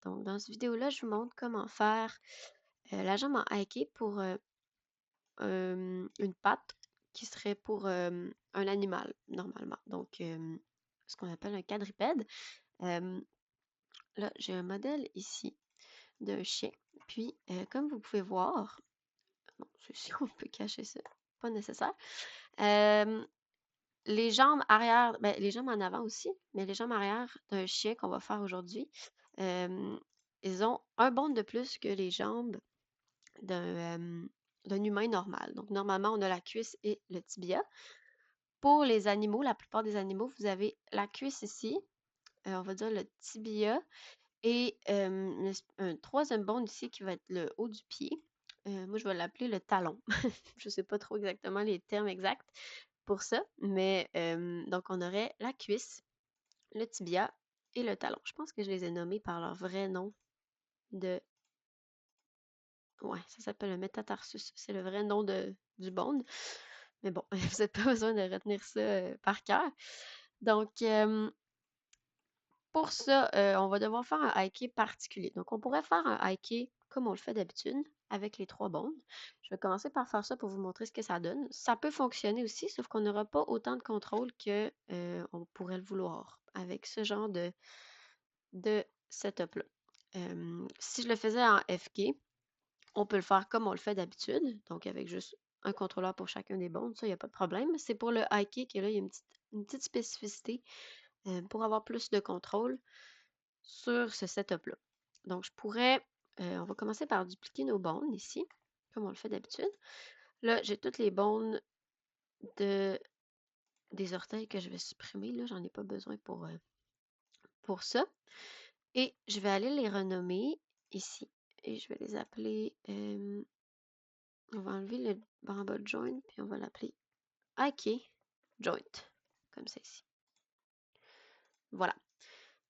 Donc, dans cette vidéo-là, je vous montre comment faire la jambe en hiké pour une patte qui serait pour un animal, normalement. Donc, ce qu'on appelle un quadrupède. Euh, Là, j'ai un modèle ici d'un chien. Puis, comme vous pouvez voir, bon, ceci, on peut cacher ça, pas nécessaire. Euh, les jambes arrière, ben, les jambes en avant aussi, mais les jambes arrière d'un chien qu'on va faire aujourd'hui, euh, ils ont un bond de plus que les jambes d'un humain normal. Donc, normalement, on a la cuisse et le tibia. Pour les animaux, la plupart des animaux, vous avez la cuisse ici, on va dire le tibia, et un troisième bond ici qui va être le haut du pied. Moi, je vais l'appeler le talon. Je ne sais pas trop exactement les termes exacts pour ça, mais donc on aurait la cuisse, le tibia et le talon. Je pense que je les ai nommés par leur vrai nom de... Ouais, ça s'appelle le métatarsus. C'est le vrai nom du bone. Mais bon, vous n'avez pas besoin de retenir ça par cœur. Donc, pour ça, on va devoir faire un hiké particulier. Donc, on pourrait faire un hiké comme on le fait d'habitude, avec les trois bondes. Je vais commencer par faire ça pour vous montrer ce que ça donne. Ça peut fonctionner aussi, sauf qu'on n'aura pas autant de contrôle que on pourrait le vouloir avec ce genre de setup-là. Si je le faisais en FK, on peut le faire comme on le fait d'habitude, donc avec juste un contrôleur pour chacun des bondes, ça, il n'y a pas de problème. C'est pour le hiké que là, il y a une petite spécificité pour avoir plus de contrôle sur ce setup-là. Donc, on va commencer par dupliquer nos bondes ici, comme on le fait d'habitude. Là, j'ai toutes les bondes des orteils que je vais supprimer. Là, j'en ai pas besoin pour ça. Et je vais aller les renommer ici. Et je vais les appeler, on va enlever le bas joint, puis on va l'appeler hiké joint, comme ça ici. Voilà.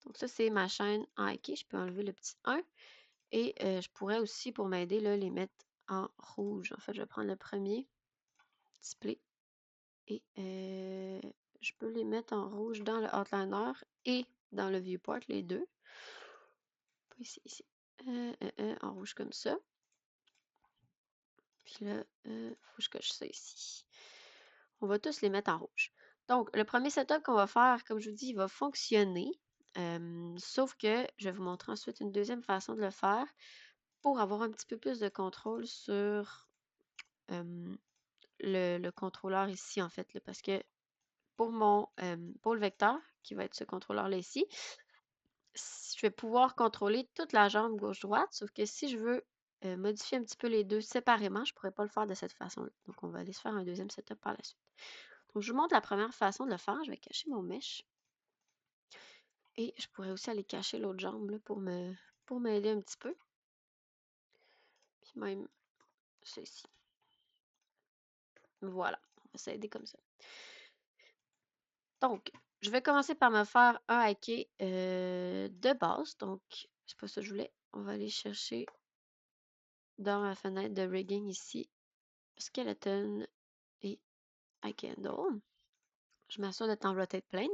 Donc ça, c'est ma chaîne en hiké. Je peux enlever le petit 1. Et je pourrais aussi, pour m'aider, les mettre en rouge. En fait, je vais prendre le premier display et je peux les mettre en rouge dans le outliner et dans le viewport, les deux. Pas ici, ici. En rouge comme ça. Puis là, faut que je coche ça ici. On va tous les mettre en rouge. Donc, le premier setup qu'on va faire, comme je vous dis, il va fonctionner. Sauf que je vais vous montrer ensuite une deuxième façon de le faire pour avoir un petit peu plus de contrôle sur le contrôleur ici, en fait, là, parce que pour le vecteur, qui va être ce contrôleur-là ici, je vais pouvoir contrôler toute la jambe gauche-droite, sauf que si je veux modifier un petit peu les deux séparément, je ne pourrais pas le faire de cette façon-là. Donc, on va aller se faire un deuxième setup par la suite. Donc, je vous montre la première façon de le faire. Je vais cacher mon mesh. Et je pourrais aussi aller cacher l'autre jambe là, pour m'aider un petit peu. Puis même ceci. Voilà, on va s'aider comme ça. Donc, je vais commencer par me faire un hiké de base. Donc, c'est pas ça que je voulais. On va aller chercher dans ma fenêtre de rigging ici, skeleton et hike handle. Je m'assure d'être en rotate plane.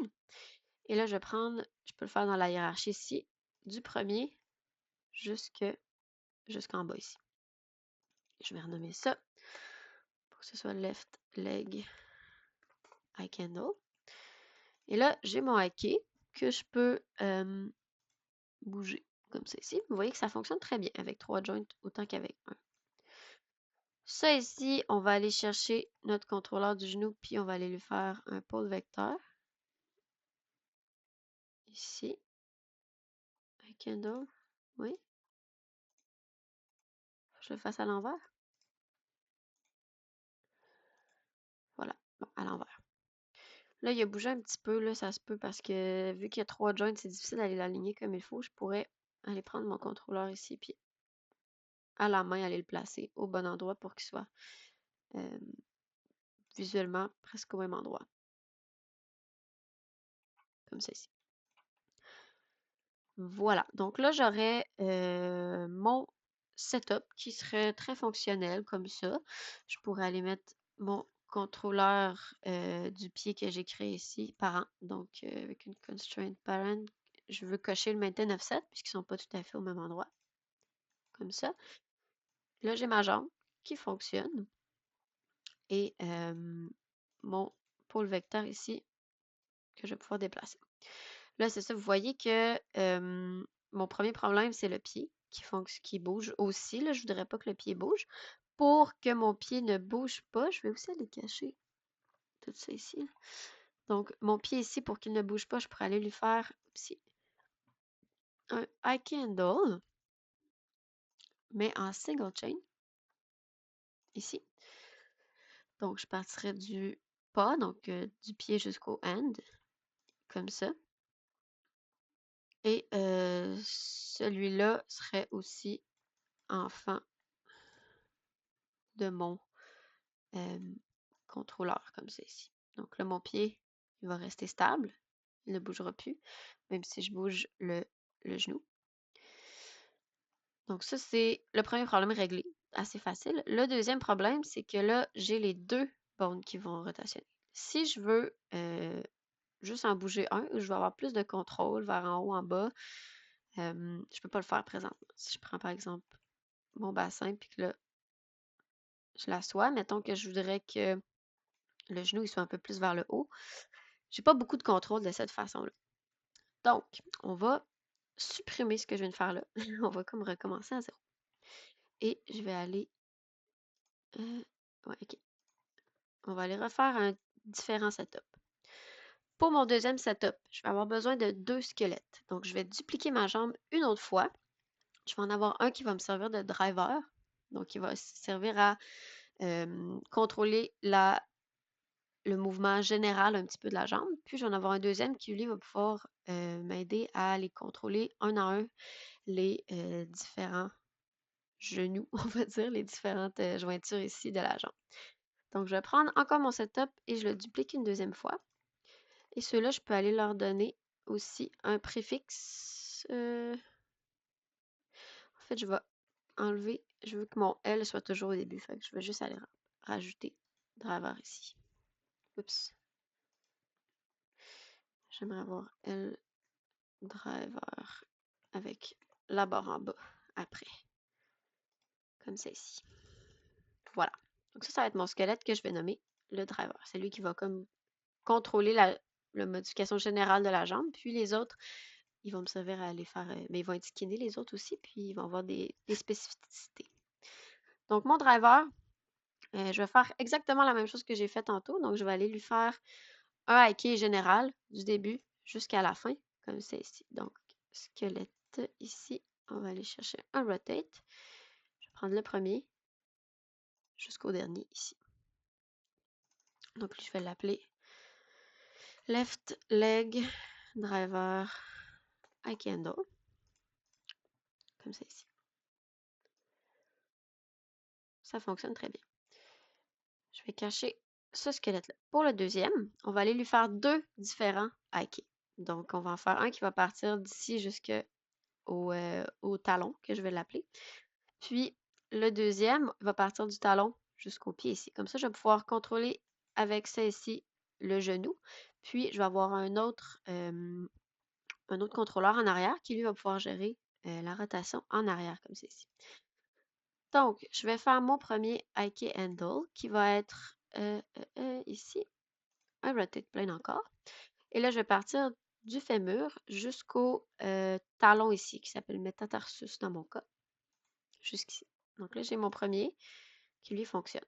Et là, je peux le faire dans la hiérarchie ici, du premier jusqu'en bas ici. Je vais renommer ça pour que ce soit left leg hike handle. Et là, j'ai mon hiké que je peux bouger comme ça ici. Vous voyez que ça fonctionne très bien avec 3 joints autant qu'avec un. Ça ici, on va aller chercher notre contrôleur du genou, puis on va aller lui faire un pôle vecteur. Ici. Un candle. Oui. Je le fasse à l'envers. Voilà. Bon, à l'envers. Là, il a bougé un petit peu, là, ça se peut parce que vu qu'il y a 3 joints, c'est difficile d'aller l'aligner comme il faut. Je pourrais aller prendre mon contrôleur ici, puis à la main, aller le placer au bon endroit pour qu'il soit euh, visuellement presque au même endroit. Comme ça ici. Voilà. Donc là, j'aurais mon setup qui serait très fonctionnel comme ça. Je pourrais aller mettre mon contrôleur du pied que j'ai créé ici, parent. Donc, avec une constraint parent, je veux cocher le maintain offset puisqu'ils sont pas tout à fait au même endroit. Comme ça. Là, j'ai ma jambe qui fonctionne. Et mon pôle vecteur ici que je vais pouvoir déplacer. Là, c'est ça, vous voyez que mon premier problème, c'est le pied qui bouge aussi. Là, je voudrais pas que le pied bouge. Pour que mon pied ne bouge pas, je vais aussi aller cacher tout ça ici. Donc, mon pied ici, pour qu'il ne bouge pas, je pourrais aller lui faire ici, un high handle, mais en single chain, ici. Donc, je partirais du pas, donc du pied jusqu'au hand, comme ça. Et celui-là serait aussi enfant de mon contrôleur, comme ça ici. Donc là, mon pied, il va rester stable. Il ne bougera plus, même si je bouge le genou. Donc ça, c'est le premier problème réglé. Assez facile. Le deuxième problème, c'est que là, j'ai les deux bones qui vont rotationner. Si je veux juste en bouger un, je vais avoir plus de contrôle vers en haut, en bas. Je ne peux pas le faire présentement. Si je prends par exemple mon bassin, puis que là, je l'assois, mettons que je voudrais que le genou il soit un peu plus vers le haut. J'ai pas beaucoup de contrôle de cette façon-là. Donc, on va supprimer ce que je viens de faire là. On va comme recommencer à zéro. Et je vais aller... ouais, ok. On va aller refaire un différent setup. Pour mon deuxième setup, je vais avoir besoin de deux squelettes. Donc, je vais dupliquer ma jambe une autre fois. Je vais en avoir un qui va me servir de driver. Donc, il va servir à contrôler le mouvement général un petit peu de la jambe. Puis, je vais en avoir un deuxième qui, lui, va pouvoir m'aider à les contrôler un à un, les différents genoux, on va dire, les différentes jointures ici de la jambe. Donc, je vais prendre encore mon setup et je le duplique une deuxième fois. Et ceux-là, je peux aller leur donner aussi un préfixe. En fait, je vais enlever, je veux que mon L soit toujours au début. Fait que je vais juste aller rajouter driver ici. Oups. J'aimerais avoir L driver avec la barre en bas après. Comme ça ici. Voilà. Donc ça va être mon squelette que je vais nommer le driver. C'est lui qui va comme contrôler la modification générale de la jambe. Puis les autres, ils vont me servir à aller faire... mais ils vont être skinnés les autres aussi. Puis ils vont avoir des spécificités. Donc mon driver, je vais faire exactement la même chose que j'ai fait tantôt. Donc je vais aller lui faire un hiké général du début jusqu'à la fin. Comme ça ici. Donc squelette ici. On va aller chercher un rotate. Je vais prendre le premier jusqu'au dernier ici. Donc, je vais l'appeler Left Leg Driver High Handle. Comme ça ici. Ça fonctionne très bien. Je vais cacher ce squelette-là. Pour le deuxième, on va aller lui faire deux différents hikes. Donc, on va en faire un qui va partir d'ici jusqu'au au talon, que je vais l'appeler. Puis, le deuxième va partir du talon jusqu'au pied ici. Comme ça, je vais pouvoir contrôler avec ça ici le genou. Puis, je vais avoir un autre contrôleur en arrière qui, lui, va pouvoir gérer la rotation en arrière, comme c'est ici. Donc, je vais faire mon premier hike handle qui va être ici, un rotate plane encore. Et là, je vais partir du fémur jusqu'au talon ici, qui s'appelle métatarsus dans mon cas, jusqu'ici. Donc là, j'ai mon premier qui lui fonctionne.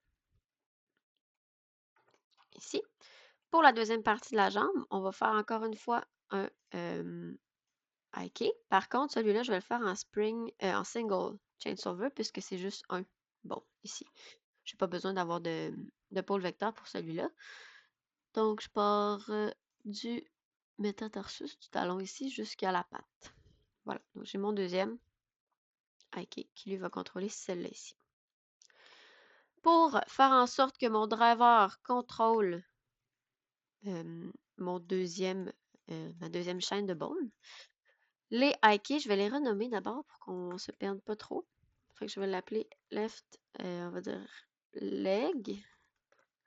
Ici. Pour la deuxième partie de la jambe, on va faire encore une fois un hike. Par contre, celui-là, je vais le faire en single chain solver puisque c'est juste un. Bon, ici. Je n'ai pas besoin d'avoir de pôle vecteur pour celui-là. Donc, je pars du métatarsus, du talon ici, jusqu'à la patte. Voilà. Donc, j'ai mon deuxième hike qui lui va contrôler celle-là ici. Pour faire en sorte que mon driver contrôle ma deuxième chaîne de bone, les hikes, je vais les renommer d'abord pour qu'on ne se perde pas trop. Fait que je vais l'appeler left, on va dire leg,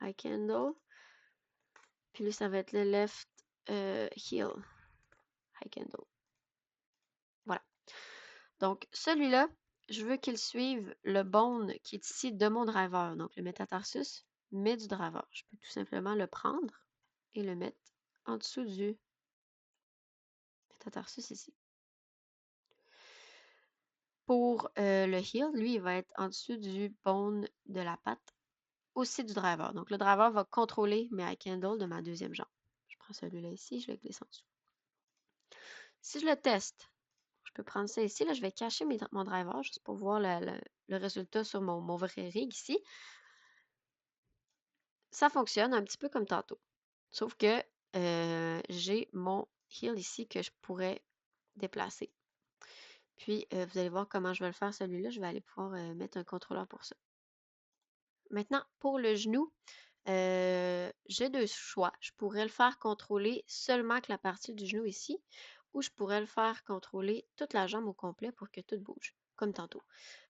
hike handle. Puis lui, ça va être le left heel, hike handle. Donc, celui-là, je veux qu'il suive le bone qui est ici de mon driver, donc le métatarsus, mais du driver. Je peux tout simplement le prendre et le mettre en dessous du métatarsus ici. Pour le heel, lui, il va être en dessous du bone de la patte, aussi du driver. Donc, le driver va contrôler mes high handles de ma deuxième jambe. Je prends celui-là ici, je le glisse en dessous. Si je le teste, je peux prendre ça ici. Là, je vais cacher mon driver juste pour voir le résultat sur mon vrai rig ici. Ça fonctionne un petit peu comme tantôt. Sauf que j'ai mon heel ici que je pourrais déplacer. Puis, vous allez voir comment je vais le faire celui-là. Je vais aller pouvoir mettre un contrôleur pour ça. Maintenant, pour le genou, j'ai deux choix. Je pourrais le faire contrôler seulement que la partie du genou ici, ou je pourrais le faire contrôler toute la jambe au complet pour que tout bouge, comme tantôt.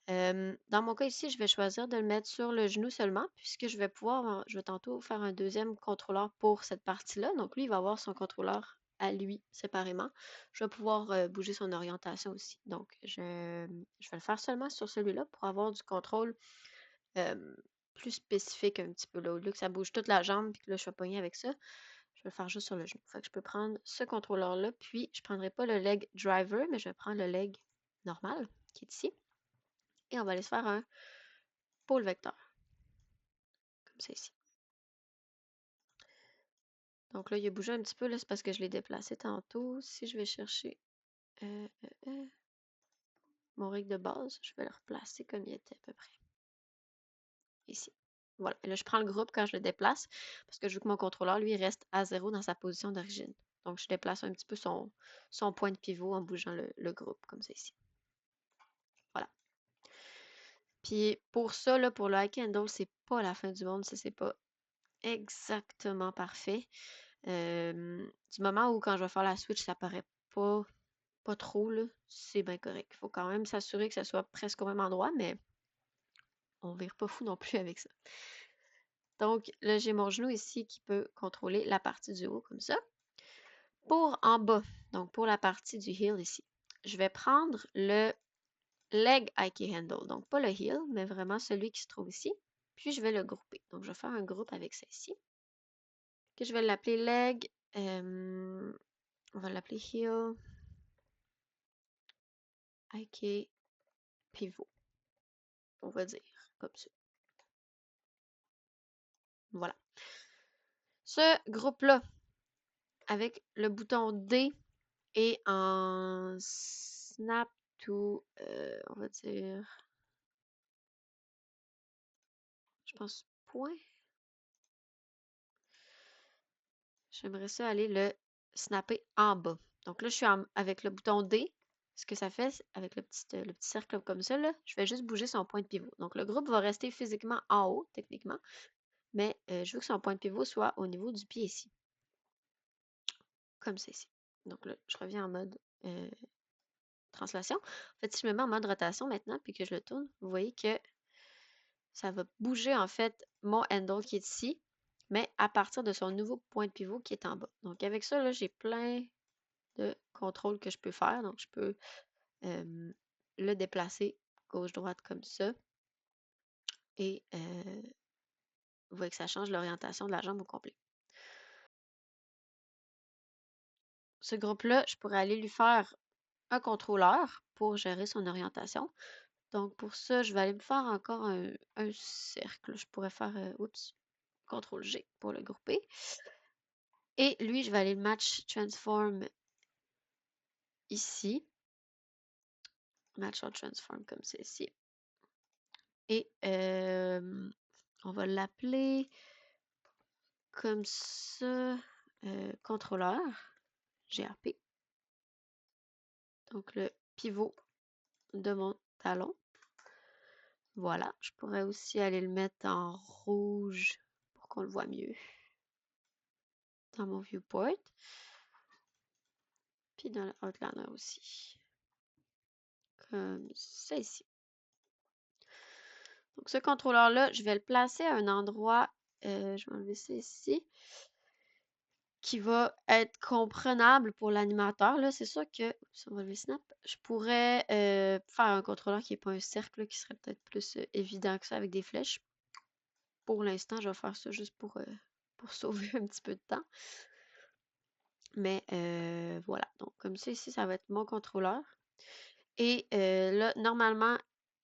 Dans mon cas ici, je vais choisir de le mettre sur le genou seulement, puisque je vais tantôt faire un deuxième contrôleur pour cette partie-là. Donc lui, il va avoir son contrôleur à lui séparément. Je vais pouvoir bouger son orientation aussi. Donc je vais le faire seulement sur celui-là pour avoir du contrôle plus spécifique un petit peu. Là. Au lieu que ça bouge toute la jambe et que là, je suis pognée avec ça, je vais le faire juste sur le genou. Fait que je peux prendre ce contrôleur-là, puis je ne prendrai pas le leg driver, mais je vais prendre le leg normal qui est ici. Et on va aller se faire un pôle vecteur, comme ça ici. Donc là, il a bougé un petit peu, là, c'est parce que je l'ai déplacé tantôt. Si je vais chercher euh, euh, euh, mon rig de base, je vais le replacer comme il était à peu près. Ici. Voilà. Et là, je prends le groupe quand je le déplace, parce que je veux que mon contrôleur, lui, reste à 0 dans sa position d'origine. Donc, je déplace un petit peu son point de pivot en bougeant le groupe, comme ça ici. Voilà. Puis pour ça, là, pour le high handle, c'est pas la fin du monde, c'est pas exactement parfait. Du moment où quand je vais faire la switch, ça paraît pas trop, là, c'est bien correct. Il faut quand même s'assurer que ça soit presque au même endroit, mais on vire pas fou non plus avec ça. Donc là, j'ai mon genou ici qui peut contrôler la partie du haut comme ça. Pour en bas, donc pour la partie du heel ici, je vais prendre le leg Ike handle. Donc pas le heel, mais vraiment celui qui se trouve ici. Puis je vais le grouper. Donc je vais faire un groupe avec ça ici. Que je vais l'appeler leg. On va l'appeler heel Ike pivot. On va dire comme ça. Voilà. Ce groupe-là, avec le bouton D et en snap to, on va dire, je pense point. J'aimerais ça aller le snapper en bas. Donc là, je suis avec le bouton D. Ce que ça fait, avec le petit cercle comme ça, là, je vais juste bouger son point de pivot. Donc le groupe va rester physiquement en haut, techniquement, mais je veux que son point de pivot soit au niveau du pied ici. Comme ceci. Donc là, je reviens en mode translation. En fait, si je me mets en mode rotation maintenant, puis que je le tourne, vous voyez que ça va bouger en fait mon handle qui est ici, mais à partir de son nouveau point de pivot qui est en bas. Donc avec ça, là, j'ai plein de contrôle que je peux faire. Donc, je peux le déplacer gauche-droite comme ça. Et vous voyez que ça change l'orientation de la jambe au complet. Ce groupe-là, je pourrais aller lui faire un contrôleur pour gérer son orientation. Donc, pour ça, je vais aller me faire encore un cercle. Je pourrais faire, oups, CTRL G pour le grouper. Et lui, je vais aller le match transform ici. Match or transform comme ceci. Et on va l'appeler comme ça, contrôleur, GRP. Donc le pivot de mon talon. Voilà, je pourrais aussi aller le mettre en rouge pour qu'on le voit mieux dans mon viewport. Puis dans le outliner aussi. Comme ça ici. Donc ce contrôleur-là, je vais le placer à un endroit, je vais enlever ça ici, qui va être comprenable pour l'animateur. Là, c'est sûr que, si on va lever Snap, je pourrais faire un contrôleur qui n'est pas un cercle, là, qui serait peut-être plus évident que ça avec des flèches. Pour l'instant, je vais faire ça juste pour sauver un petit peu de temps. Mais voilà. Donc, comme ça, ici, ça va être mon contrôleur. Et là, normalement,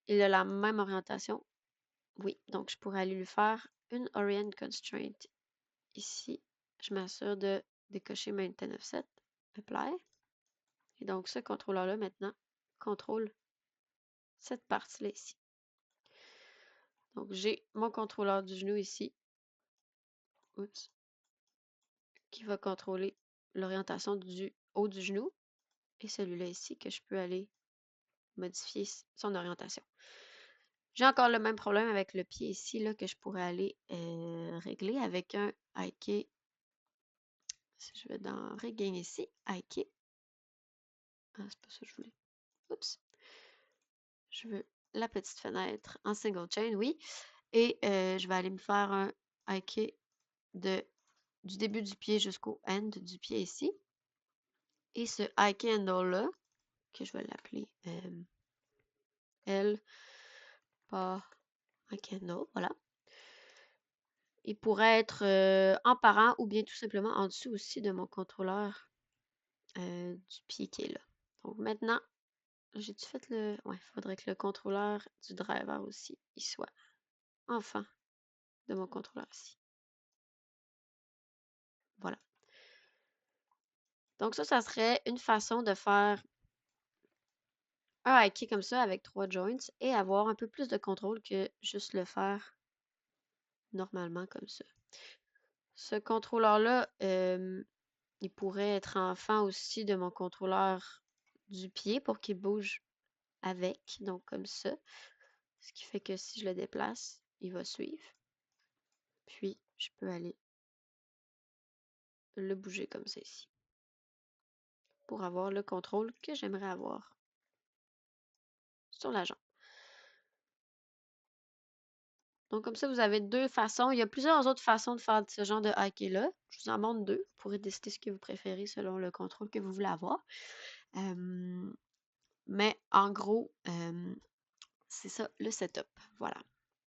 il a la même orientation. Oui, donc je pourrais aller lui faire une Orient Constraint ici. Je m'assure de décocher Maintain Offset. Apply. Et donc, ce contrôleur-là, maintenant, contrôle cette partie-là ici. Donc, j'ai mon contrôleur du genou ici. Oups. Qui va contrôler l'orientation du haut du genou. Et celui-là ici que je peux aller modifier son orientation. J'ai encore le même problème avec le pied ici là, que je pourrais aller régler avec un Ike. Si je vais dans Regain ici, Ike. Ah, c'est pas ça que je voulais. Oups. Je veux la petite fenêtre en single chain, oui. Et je vais aller me faire un Ike du début du pied jusqu'au end du pied ici. Et ce Ike handle-là, que je vais l'appeler L, pas Ike handle, voilà. Il pourrait être en parent ou bien tout simplement en dessous aussi de mon contrôleur du pied qui est là. Donc maintenant, j'ai-tu fait le... Ouais, il faudrait que le contrôleur du driver aussi, il soit enfin de mon contrôleur ici. Voilà. Donc ça serait une façon de faire un hiker comme ça avec 3 joints et avoir un peu plus de contrôle que juste le faire normalement comme ça. Ce contrôleur-là, il pourrait être enfant aussi de mon contrôleur du pied pour qu'il bouge avec, donc comme ça. Ce qui fait que si je le déplace, il va suivre. Puis, je peux aller le bouger comme ça ici pour avoir le contrôle que j'aimerais avoir sur la jambe. Donc, comme ça, vous avez deux façons. Il y a plusieurs autres façons de faire ce genre de hockey-là. Je vous en montre deux. Vous pourrez décider ce que vous préférez selon le contrôle que vous voulez avoir. Mais en gros, c'est ça le setup. Voilà.